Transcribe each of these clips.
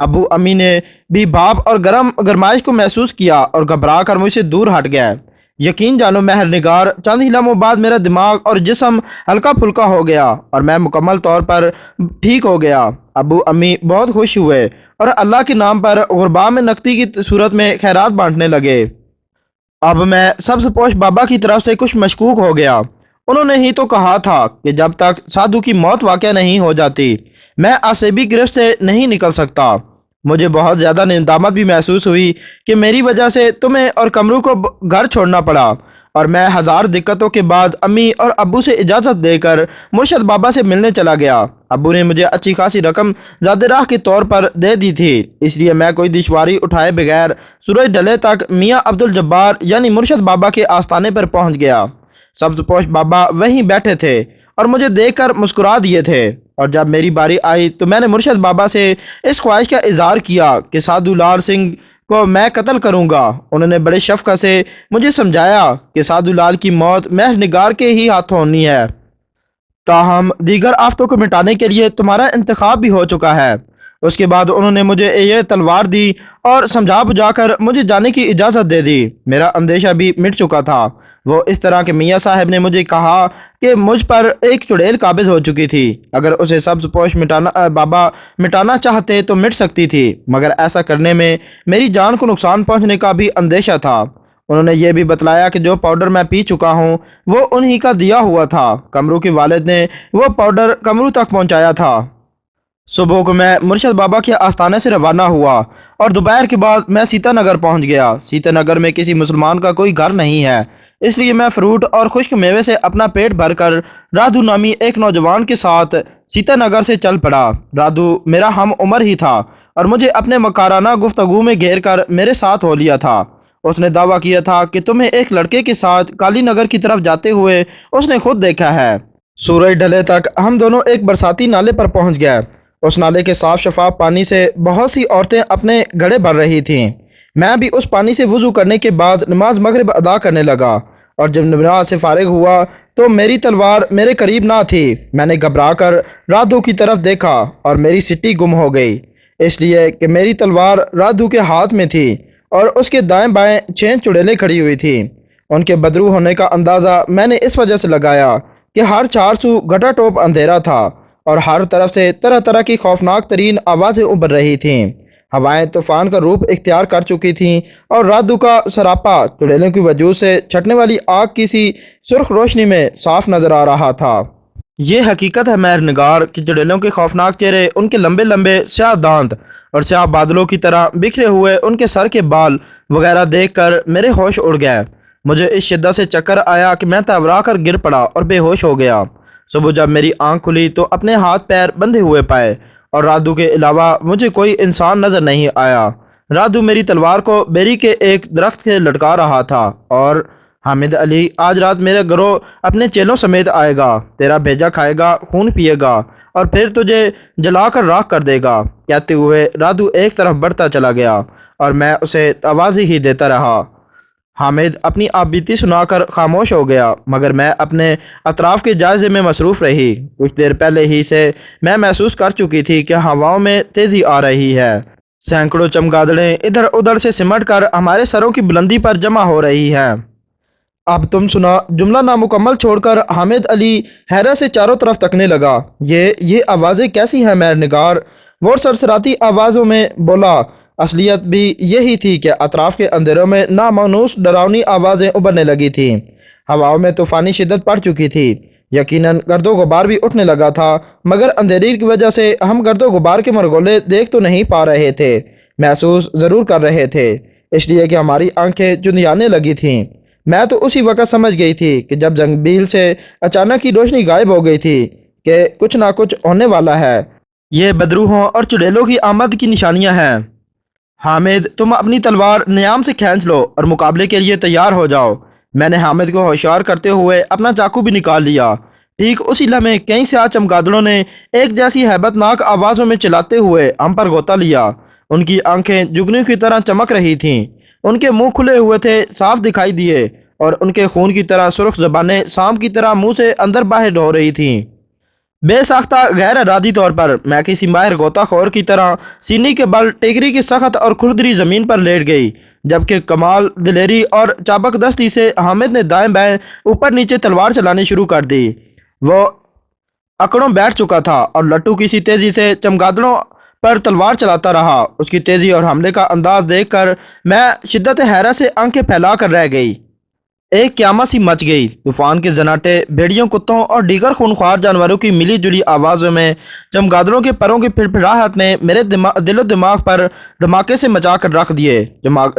ابو امی نے بھی بھاپ اور گرم گرمائش کو محسوس کیا اور گھبرا کر مجھ سے دور ہٹ گیا۔ یقین جانو مہر نگار، چند ہی لمحوں بعد میرا دماغ اور جسم ہلکا پھلکا ہو گیا اور میں مکمل طور پر ٹھیک ہو گیا۔ ابو امی بہت خوش ہوئے اور اللہ کے نام پر غربا میں نقدی کی صورت میں خیرات بانٹنے لگے۔ اب میں سبز پوش بابا کی طرف سے کچھ مشکوک ہو گیا۔ انہوں نے ہی تو کہا تھا کہ جب تک سادھو کی موت واقع نہیں ہو جاتی میں آسیبی گرفت سے نہیں نکل سکتا۔ مجھے بہت زیادہ ندامت بھی محسوس ہوئی کہ میری وجہ سے تمہیں اور کمرو کو گھر چھوڑنا پڑا، اور میں ہزار دقتوں کے بعد امی اور ابو سے اجازت دے کر مرشد بابا سے ملنے چلا گیا۔ ابو نے مجھے اچھی خاصی رقم زیادہ راہ کے طور پر دے دی تھی، اس لیے میں کوئی دشواری اٹھائے بغیر سورج ڈلے تک میاں عبد الجبار یعنی مرشد بابا کے آستانے پر پہنچ گیا۔ سبز پوش بابا وہیں بیٹھے تھے اور مجھے دیکھ کر مسکرا دیے تھے، اور جب میری باری آئی تو میں نے مرشد بابا سے اس خواہش کا اظہار کیا کہ سادھو لال سنگھ کو میں قتل کروں گا۔ انہوں نے بڑے شفقت سے مجھے سمجھایا کہ سادھو لال کی موت مہر نگار کے ہی ہاتھوں ہونی ہے، تاہم دیگر آفتوں کو مٹانے کے لیے تمہارا انتخاب بھی ہو چکا ہے۔ اس کے بعد انہوں نے مجھے یہ تلوار دی اور سمجھا بجھا کر مجھے جانے کی اجازت دے دی۔ میرا اندیشہ بھی مٹ چکا تھا۔ وہ اس طرح کہ میاں صاحب نے مجھے کہا کہ مجھ پر ایک چڑیل قابض ہو چکی تھی، اگر اسے سبز پوش بابا مٹانا چاہتے تو مٹ سکتی تھی، مگر ایسا کرنے میں میری جان کو نقصان پہنچنے کا بھی اندیشہ تھا۔ انہوں نے یہ بھی بتلایا کہ جو پاؤڈر میں پی چکا ہوں وہ انہی کا دیا ہوا تھا، کمرو کے والد نے وہ پاؤڈر کمرو تک پہنچایا تھا۔ صبح کو میں مرشد بابا کے آستانے سے روانہ ہوا اور دوپہر کے بعد میں سیتا نگر پہنچ گیا۔ سیتا نگر میں کسی مسلمان کا کوئی گھر نہیں ہے، اس لیے میں فروٹ اور خشک میوے سے اپنا پیٹ بھر کر رادھو نامی ایک نوجوان کے ساتھ سیتا نگر سے چل پڑا۔ رادھو میرا ہم عمر ہی تھا اور مجھے اپنے مکارانہ گفتگو میں گھیر کر میرے ساتھ ہو لیا تھا۔ اس نے دعویٰ کیا تھا کہ تمہیں ایک لڑکے کے ساتھ کالی نگر کی طرف جاتے ہوئے اس نے خود دیکھا ہے۔ سورج ڈھلے تک ہم دونوں ایک برساتی نالے پر پہنچ گئے۔ اس نالے کے صاف شفاف پانی سے بہت سی عورتیں اپنے گھڑے بھر رہی تھیں۔ میں بھی اس پانی سے وضو کرنے کے بعد نماز مغرب ادا کرنے لگا، اور جب نماز سے فارغ ہوا تو میری تلوار میرے قریب نہ تھی۔ میں نے گھبرا کر رادھو کی طرف دیکھا اور میری سٹی گم ہو گئی، اس لیے کہ میری تلوار رادھو کے ہاتھ میں تھی اور اس کے دائیں بائیں 6 چڑیلیں کھڑی ہوئی تھیں۔ ان کے بدرو ہونے کا اندازہ میں نے اس وجہ سے لگایا کہ ہر 4 سو گھٹا ٹوپ اندھیرا تھا اور ہر طرف سے طرح طرح کی خوفناک ترین آوازیں ابھر رہی تھیں۔ ہوائیں طوفان کا روپ اختیار کر چکی تھیں اور رادھو کا سراپا چڑیلوں کی وجود سے چھٹنے والی آگ کی سی سرخ روشنی میں صاف نظر آ رہا تھا۔ یہ حقیقت ہے مہر نگار کہ چڑیلوں کے خوفناک چہرے، ان کے لمبے لمبے سیاہ دانت اور سیاہ بادلوں کی طرح بکھرے ہوئے ان کے سر کے بال وغیرہ دیکھ کر میرے ہوش اڑ گئے۔ مجھے اس شدت سے چکر آیا کہ میں تورا کر گر پڑا اور بے ہوش ہو گیا۔ صبح جب میری آنکھ کھلی تو اپنے ہاتھ پیر بندھے ہوئے پائے اور رادھو کے علاوہ مجھے کوئی انسان نظر نہیں آیا۔ رادھو میری تلوار کو بیری کے ایک درخت سے لٹکا رہا تھا اور حامد علی آج رات میرے گھروں اپنے چیلوں سمیت آئے گا، تیرا بھیجا کھائے گا، خون پیے گا اور پھر تجھے جلا کر راکھ کر دے گا۔ کہتے ہوئے رادھو ایک طرف بڑھتا چلا گیا اور میں اسے آوازیں ہی دیتا رہا۔ حامد اپنی آپ بیتی سنا کر خاموش ہو گیا، مگر میں اپنے اطراف کے جائزے میں مصروف رہی۔ کچھ دیر پہلے ہی سے میں محسوس کر چکی تھی کہ ہواؤں میں تیزی آ رہی ہے۔ سینکڑوں چمگادڑیں ادھر ادھر سے سمٹ کر ہمارے سروں کی بلندی پر جمع ہو رہی ہیں۔ اب تم سنا۔ جملہ نامکمل چھوڑ کر حامد علی حیرت سے چاروں طرف تکنے لگا۔ یہ آوازیں کیسی ہیں مہر نگار؟ وہ سرسراتی آوازوں میں بولا۔ اصلیت بھی یہی تھی کہ اطراف کے اندھیروں میں نامانوس ڈراؤنی آوازیں ابھرنے لگی تھیں۔ ہواؤں میں طوفانی شدت پڑ چکی تھی، یقیناً گرد و غبار بھی اٹھنے لگا تھا، مگر اندھیری کی وجہ سے ہم گرد و غبار کے مرغولے دیکھ تو نہیں پا رہے تھے، محسوس ضرور کر رہے تھے، اس لیے کہ ہماری آنکھیں چندیانے لگی تھیں۔ میں تو اسی وقت سمجھ گئی تھی کہ جب جنگبیل سے اچانک کی روشنی غائب ہو گئی تھی کہ کچھ نہ کچھ ہونے والا ہے۔ یہ بدروحوں اور چڑیلوں کی آمد کی نشانیاں ہیں۔ حامد، تم اپنی تلوار نیام سے کھینچ لو اور مقابلے کے لیے تیار ہو جاؤ۔ میں نے حامد کو ہوشیار کرتے ہوئے اپنا چاقو بھی نکال لیا۔ ٹھیک اسی لمحے کئی سیاہ چمگادڑوں نے ایک جیسی ہیبت ناک آوازوں میں چلاتے ہوئے ہم پر غوطہ لیا۔ ان کی آنکھیں جگنوں کی طرح چمک رہی تھیں، ان کے منہ کھلے ہوئے تھے، صاف دکھائی دیے، اور ان کے خون کی طرح سرخ زبانیں سانپ کی طرح منہ سے اندر باہر ہو رہی تھیں۔ بے ساختہ غیر ارادی طور پر میں کسی ماہر غوطہ خور کی طرح سینی کے بل ٹیکری کی سخت اور کھردری زمین پر لیٹ گئی، جبکہ کمال دلیری اور چابک دستی سے حامد نے دائیں بائیں اوپر نیچے تلوار چلانی شروع کر دی۔ وہ اکڑوں بیٹھ چکا تھا اور لٹو کسی تیزی سے چمگادڑوں پر تلوار چلاتا رہا۔ اس کی تیزی اور حملے کا انداز دیکھ کر میں شدت حیرت سے آنکھیں پھیلا کر رہ گئی۔ ایک قیامت سی مچ گئی۔ طوفان کے زناٹے بھیڑیوں، کتوں اور دیگر خونخوار جانوروں کی ملی جلی آوازوں میں چمگادڑوں کے پروں کی پھڑپھڑاہٹ نے میرے دل و دماغ پر دھماکے سے مچا کر رکھ دیے۔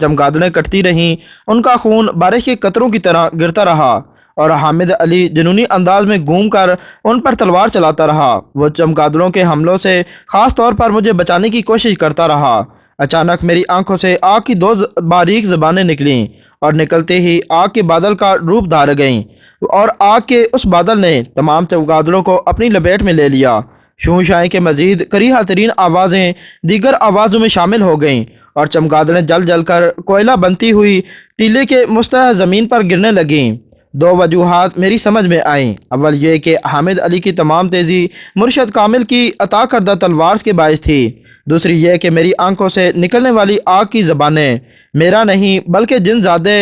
چمگادڑیں کٹتی رہیں، ان کا خون بارش کے قطروں کی طرح گرتا رہا اور حامد علی جنونی انداز میں گھوم کر ان پر تلوار چلاتا رہا۔ وہ چمگادڑوں کے حملوں سے خاص طور پر مجھے بچانے کی کوشش کرتا رہا۔ اچانک میری آنکھوں سے آگ کی دو باریک زبانیں نکلیں اور نکلتے ہی آگ کے بادل کا روپ دھار گئیں، اور آگ کے اس بادل نے تمام چمگادڑوں کو اپنی لپیٹ میں لے لیا۔ شوں شائیں کے مزید کریہہ ترین آوازیں دیگر آوازوں میں شامل ہو گئیں اور چمگادڑیں جل جل کر کوئلہ بنتی ہوئی ٹیلے کے مستحق زمین پر گرنے لگیں۔ دو وجوہات میری سمجھ میں آئیں۔ اول یہ کہ حامد علی کی تمام تیزی مرشد کامل کی عطا کردہ تلوار کے باعث تھی۔ دوسری یہ کہ میری آنکھوں سے نکلنے والی آگ کی زبانیں میرا نہیں بلکہ جن زادے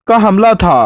کا حملہ تھا۔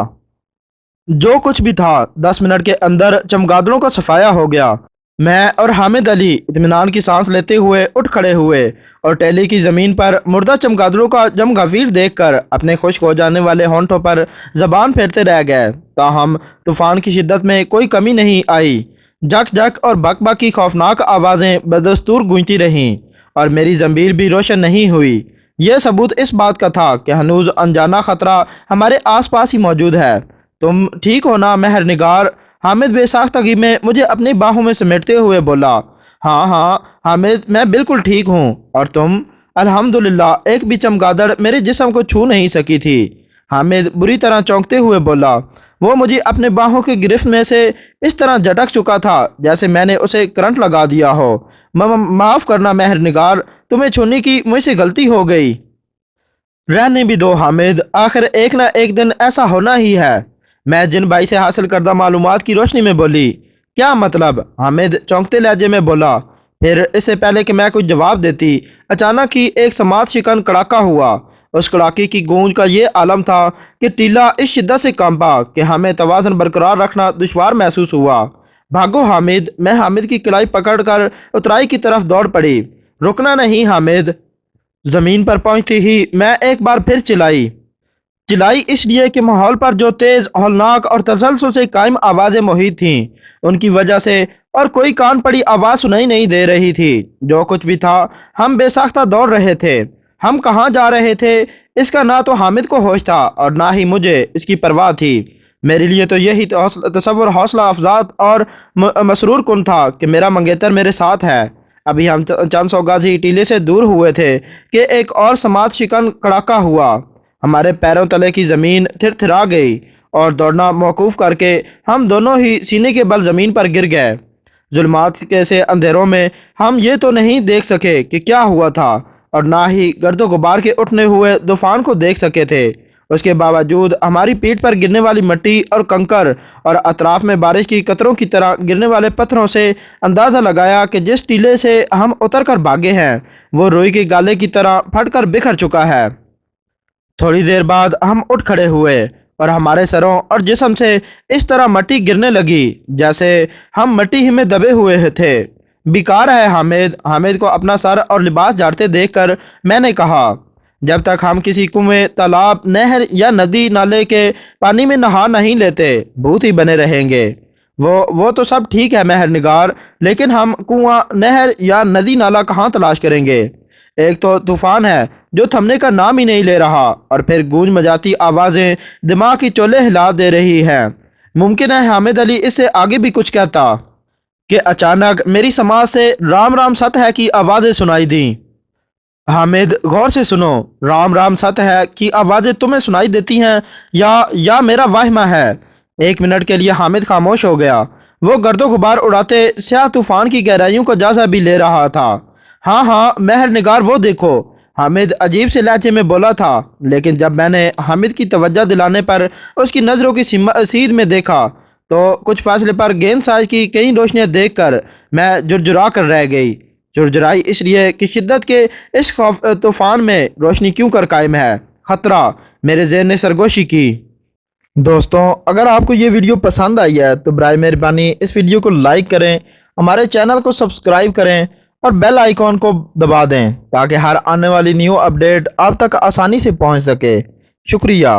جو کچھ بھی تھا 10 منٹ کے اندر چمگادڑوں کا صفایا ہو گیا۔ میں اور حامد علی اطمینان کی سانس لیتے ہوئے اٹھ کھڑے ہوئے اور ٹیلی کی زمین پر مردہ چمگادڑوں کا جم غفیر دیکھ کر اپنے خشک ہو جانے والے ہونٹوں پر زبان پھیرتے رہ گئے۔ تاہم طوفان کی شدت میں کوئی کمی نہیں آئی۔ جھک جھک اور بک بک کی خوفناک آوازیں بدستور گونجتی رہیں اور میری زنبیل بھی روشن نہیں ہوئی۔ یہ ثبوت اس بات کا تھا کہ ہنوز انجانا خطرہ ہمارے آس پاس ہی موجود ہے۔ تم ٹھیک ہو نا مہر نگار؟ حامد بے ساختگی میں مجھے اپنی باہوں میں سمیٹتے ہوئے بولا۔ ہاں ہاں حامد، میں بالکل ٹھیک ہوں۔ اور تم؟ الحمدللہ، ایک بھی چمگادڑ میرے جسم کو چھو نہیں سکی تھی۔ حامد بری طرح چونکتے ہوئے بولا۔ وہ مجھے اپنے باہوں کی گرفت میں سے اس طرح جھٹک چکا تھا جیسے میں نے اسے کرنٹ لگا دیا ہو۔ معاف کرنا مہر نگار، تمہیں چھونے کی مجھ سے غلطی ہو گئی۔ رہنے بھی دو حامد، آخر ایک نہ ایک دن ایسا ہونا ہی ہے۔ میں جن بھائی سے حاصل کردہ معلومات کی روشنی میں بولی۔ کیا مطلب؟ حامد چونکتے لہجے میں بولا۔ پھر اس سے پہلے کہ میں کچھ جواب دیتی، اچانک ہی ایک سماعت شکن کڑاکا ہوا۔ اس کڑاکے کی گونج کا یہ عالم تھا کہ ٹیلا اس شدت سے کانپا کہ ہمیں توازن برقرار رکھنا دشوار محسوس ہوا۔ بھاگو حامد! میں حامد کی کلائی پکڑ کر اترائی کی طرف دوڑ پڑی۔ رکنا نہیں حامد! زمین پر پہنچتی ہی میں ایک بار پھر چلائی اس لیے کہ ماحول پر جو تیز، ہولناک اور تسلسل سے قائم آوازیں محیط تھیں، ان کی وجہ سے اور کوئی کان پڑی آواز سنائی نہیں دے رہی تھی۔ جو کچھ بھی تھا، ہم بے ساختہ دوڑ رہے تھے۔ ہم کہاں جا رہے تھے اس کا نہ تو حامد کو ہوش تھا اور نہ ہی مجھے اس کی پرواہ تھی۔ میرے لیے تو یہی تصور حوصلہ افزا اور مسرور کن تھا کہ میرا منگیتر میرے ساتھ ہے۔ ابھی ہم چند سو گز ہی ٹیلے سے دور ہوئے تھے کہ ایک اور سماعت شکن کڑاکا ہوا۔ ہمارے پیروں تلے کی زمین تھر تھرا گئی اور دوڑنا موقوف کر کے ہم دونوں ہی سینے کے بل زمین پر گر گئے۔ ظلمات کے سے اندھیروں میں ہم یہ تو نہیں دیکھ سکے کہ کیا ہوا تھا اور نہ ہی گرد و غبار کے اٹھنے ہوئے طوفان کو دیکھ سکے تھے۔ اس کے باوجود ہماری پیٹھ پر گرنے والی مٹی اور کنکر اور اطراف میں بارش کی قطروں کی طرح گرنے والے پتھروں سے اندازہ لگایا کہ جس ٹیلے سے ہم اتر کر بھاگے ہیں وہ روئی کے گالے کی طرح پھٹ کر بکھر چکا ہے۔ تھوڑی دیر بعد ہم اٹھ کھڑے ہوئے اور ہمارے سروں اور جسم سے اس طرح مٹی گرنے لگی جیسے ہم مٹی ہی میں دبے ہوئے تھے۔ بیکار ہے حامد! حامد کو اپنا سر اور لباس جھاڑتے دیکھ کر میں نے کہا۔ جب تک ہم کسی کنویں، تالاب، نہر یا ندی نالے کے پانی میں نہا نہیں لیتے، بھوت ہی بنے رہیں گے۔ وہ تو سب ٹھیک ہے مہر نگار، لیکن ہم کنواں، نہر یا ندی نالا کہاں تلاش کریں گے؟ ایک تو طوفان ہے جو تھمنے کا نام ہی نہیں لے رہا، اور پھر گونج مجاتی آوازیں دماغ کی چولے ہلا دے رہی ہیں۔ ممکن ہے حامد علی اس سے آگے بھی کچھ کہتا کہ اچانک میری سماعت سے رام رام ست ہے کی آوازیں سنائی دیں۔ حامد غور سے سنو، رام رام ست ہے کی آوازیں تمہیں سنائی دیتی ہیں یا میرا واہمہ ہے؟ ایک منٹ کے لیے حامد خاموش ہو گیا۔ وہ گرد و غبار اڑاتے سیاہ طوفان کی گہرائیوں کا جائزہ بھی لے رہا تھا۔ ہاں ہاں مہر نگار، وہ دیکھو! حامد عجیب سے لہجے میں بولا تھا، لیکن جب میں نے حامد کی توجہ دلانے پر اس کی نظروں کی سید میں دیکھا تو کچھ فاصلے پر گیند ساز کی کئی روشنیاں دیکھ کر میں جرجرا کر رہ گئی۔ جرجرائی اس لیے کہ شدت کے اس طوفان میں روشنی کیوں کر قائم ہے، خطرہ میرے ذہن نے سرگوشی کی۔ دوستوں، اگر آپ کو یہ ویڈیو پسند آئی ہے تو برائے مہربانی اس ویڈیو کو لائک کریں، ہمارے چینل کو سبسکرائب کریں اور بیل آئیکن کو دبا دیں تاکہ ہر آنے والی نیو اپڈیٹ آپ تک آسانی سے پہنچ سکے۔ شکریہ۔